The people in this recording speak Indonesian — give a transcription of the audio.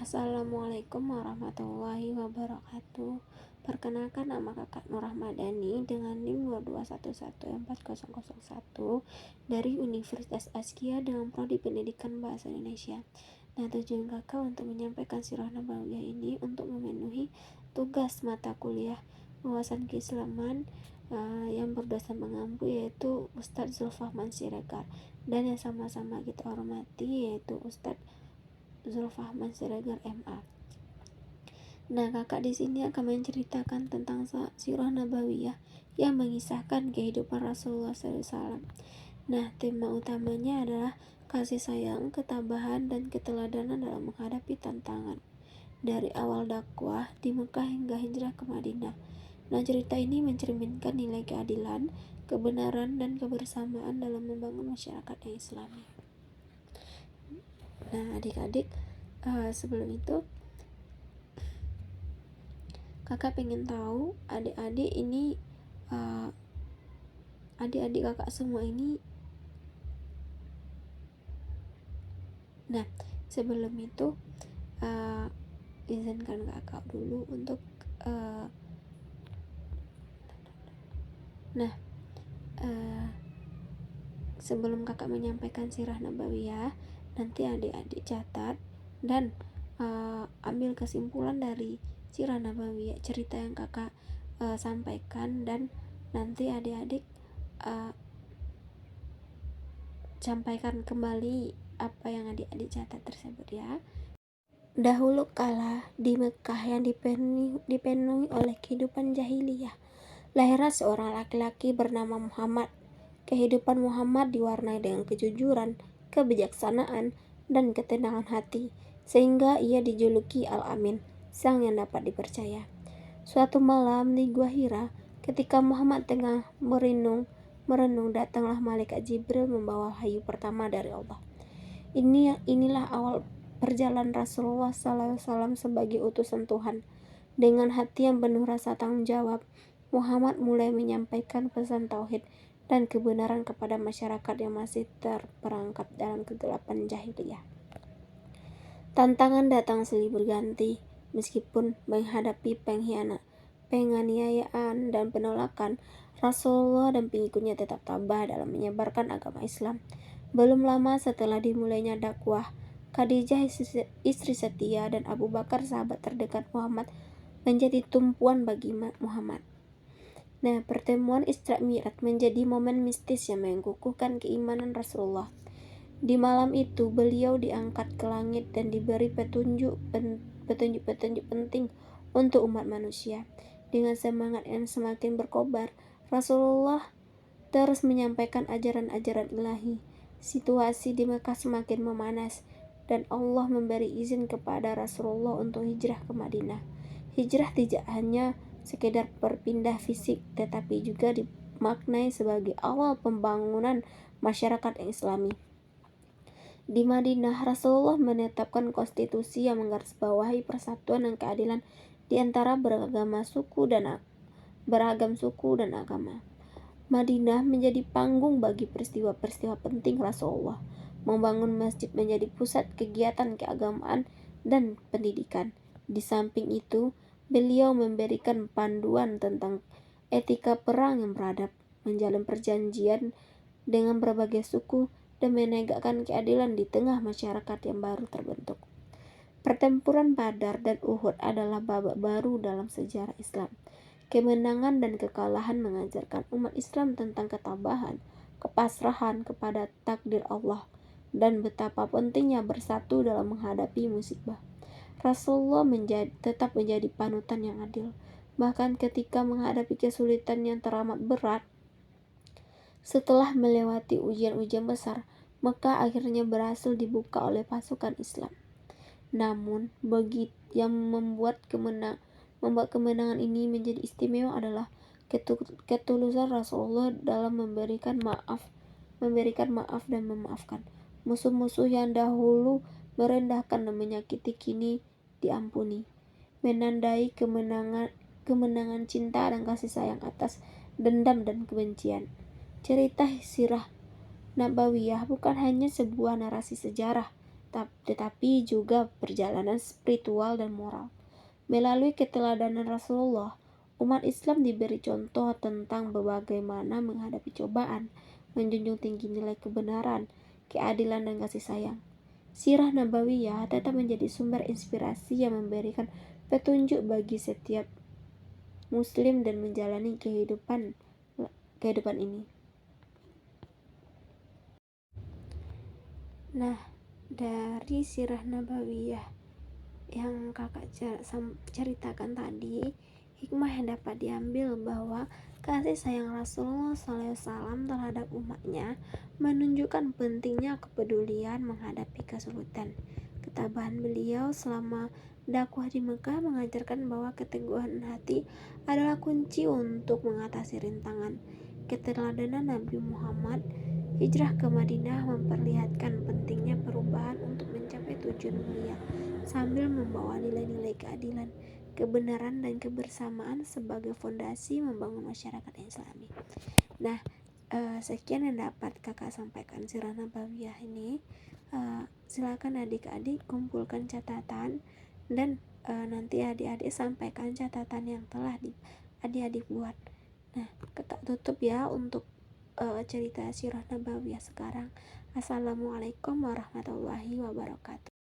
Assalamualaikum warahmatullahi wabarakatuh. Perkenalkan, nama kakak Nur Rahmadani dengan NIM 22114001 dari Universitas Askia dengan Prodi Pendidikan Bahasa Indonesia. Nah, tujuan kakak untuk menyampaikan sirah nabawiyah ini untuk memenuhi tugas mata kuliah wawasan keislaman yang berdosen mengampu, yaitu Ustadz Zulfahman Siregar, dan yang sama-sama kita hormati yaitu Ustadz Zulfahman Siregar MA. Nah, kakak di sini akan menceritakan tentang sirah nabawiyah yang mengisahkan kehidupan Rasulullah SAW. Nah, tema utamanya adalah kasih sayang, ketabahan, dan keteladanan dalam menghadapi tantangan dari awal dakwah di Mekah hingga hijrah ke Madinah. Nah, cerita ini mencerminkan nilai keadilan, kebenaran, dan kebersamaan dalam membangun masyarakat yang Islami. Nah, adik-adik, sebelum itu kakak pengen tahu adik-adik ini, adik-adik kakak semua ini. Nah, sebelum itu izinkan kakak dulu untuk sebelum kakak menyampaikan sirah nabawiyah, nanti adik-adik catat dan ambil kesimpulan dari sirah nabawiyah, cerita yang kakak sampaikan, dan nanti adik-adik sampaikan kembali apa yang adik-adik catat tersebut ya. Dahulu kala di Mekah yang dipenuhi oleh kehidupan jahiliyah, lahirlah seorang laki-laki bernama Muhammad. Kehidupan Muhammad diwarnai dengan kejujuran, kebijaksanaan, dan ketenangan hati, sehingga ia dijuluki Al-Amin, sang yang dapat dipercaya. Suatu malam di Gua Hira, ketika Muhammad tengah merenung, datanglah malaikat Jibril membawa wahyu pertama dari Allah. Inilah awal perjalanan Rasulullah SAW sebagai utusan Tuhan. Dengan hati yang penuh rasa tanggung jawab, Muhammad mulai menyampaikan pesan tauhid dan kebenaran kepada masyarakat yang masih terperangkap dalam kegelapan jahiliyah. Tantangan datang silih berganti, meskipun menghadapi penganiayaan dan penolakan, Rasulullah dan pengikutnya tetap tabah dalam menyebarkan agama Islam. Belum lama setelah dimulainya dakwah, Khadijah istri setia dan Abu Bakar sahabat terdekat Muhammad menjadi tumpuan bagi Muhammad. Nah, pertemuan Isra Mi'raj menjadi momen mistis yang mengukuhkan keimanan Rasulullah. Di malam itu beliau diangkat ke langit dan diberi petunjuk penting untuk umat manusia. Dengan semangat yang semakin berkobar, Rasulullah terus menyampaikan ajaran-ajaran ilahi. Situasi di Mekah semakin memanas dan Allah memberi izin kepada Rasulullah untuk hijrah ke Madinah. Hijrah tidak hanya sekedar berpindah fisik, tetapi juga dimaknai sebagai awal pembangunan masyarakat yang Islami. Di Madinah, Rasulullah menetapkan konstitusi yang menggarisbawahi persatuan dan keadilan di antara beragam suku dan agama. Madinah menjadi panggung bagi peristiwa-peristiwa penting Rasulullah. Membangun masjid menjadi pusat kegiatan keagamaan dan pendidikan. Di samping itu, beliau memberikan panduan tentang etika perang yang beradab, menjalin perjanjian dengan berbagai suku, dan menegakkan keadilan di tengah masyarakat yang baru terbentuk. Pertempuran Badar dan Uhud adalah babak baru dalam sejarah Islam. Kemenangan dan kekalahan mengajarkan umat Islam tentang ketabahan, kepasrahan kepada takdir Allah, dan betapa pentingnya bersatu dalam menghadapi musibah. Rasulullah tetap menjadi panutan yang adil, bahkan ketika menghadapi kesulitan yang teramat berat. Setelah melewati ujian-ujian besar, Mekah akhirnya berhasil dibuka oleh pasukan Islam. Namun, yang membuat kemenangan ini menjadi istimewa adalah ketulusan Rasulullah dalam memberikan maaf dan memaafkan. Musuh-musuh yang dahulu merendahkan dan menyakiti kini diampuni, menandai kemenangan cinta dan kasih sayang atas dendam dan kebencian. Cerita sirah nabawiyah bukan hanya sebuah narasi sejarah, tetapi juga perjalanan spiritual dan moral. Melalui keteladanan Rasulullah, umat Islam diberi contoh tentang bagaimana menghadapi cobaan, menjunjung tinggi nilai kebenaran, keadilan, dan kasih sayang. Sirah Nabawiyah tetap menjadi sumber inspirasi yang memberikan petunjuk bagi setiap Muslim dan menjalani kehidupan ini. Nah, dari Sirah Nabawiyah yang kakak ceritakan tadi, hikmah yang dapat diambil bahwa kasih sayang Rasulullah SAW terhadap umatnya menunjukkan pentingnya kepedulian menghadapi kesulitan. Ketabahan beliau selama dakwah di Mekah mengajarkan bahwa keteguhan hati adalah kunci untuk mengatasi rintangan. Keteladanan Nabi Muhammad hijrah ke Madinah memperlihatkan pentingnya perubahan untuk mencapai tujuan mulia, sambil membawa nilai-nilai keadilan, kebenaran, dan kebersamaan sebagai fondasi membangun masyarakat Islami. Nah, sekian yang dapat kakak sampaikan Sirah Nabawiyah ini. Silakan adik-adik kumpulkan catatan dan nanti adik-adik sampaikan catatan yang telah adik-adik buat. Nah, kakak tutup ya untuk cerita Sirah Nabawiyah sekarang. Assalamualaikum warahmatullahi wabarakatuh.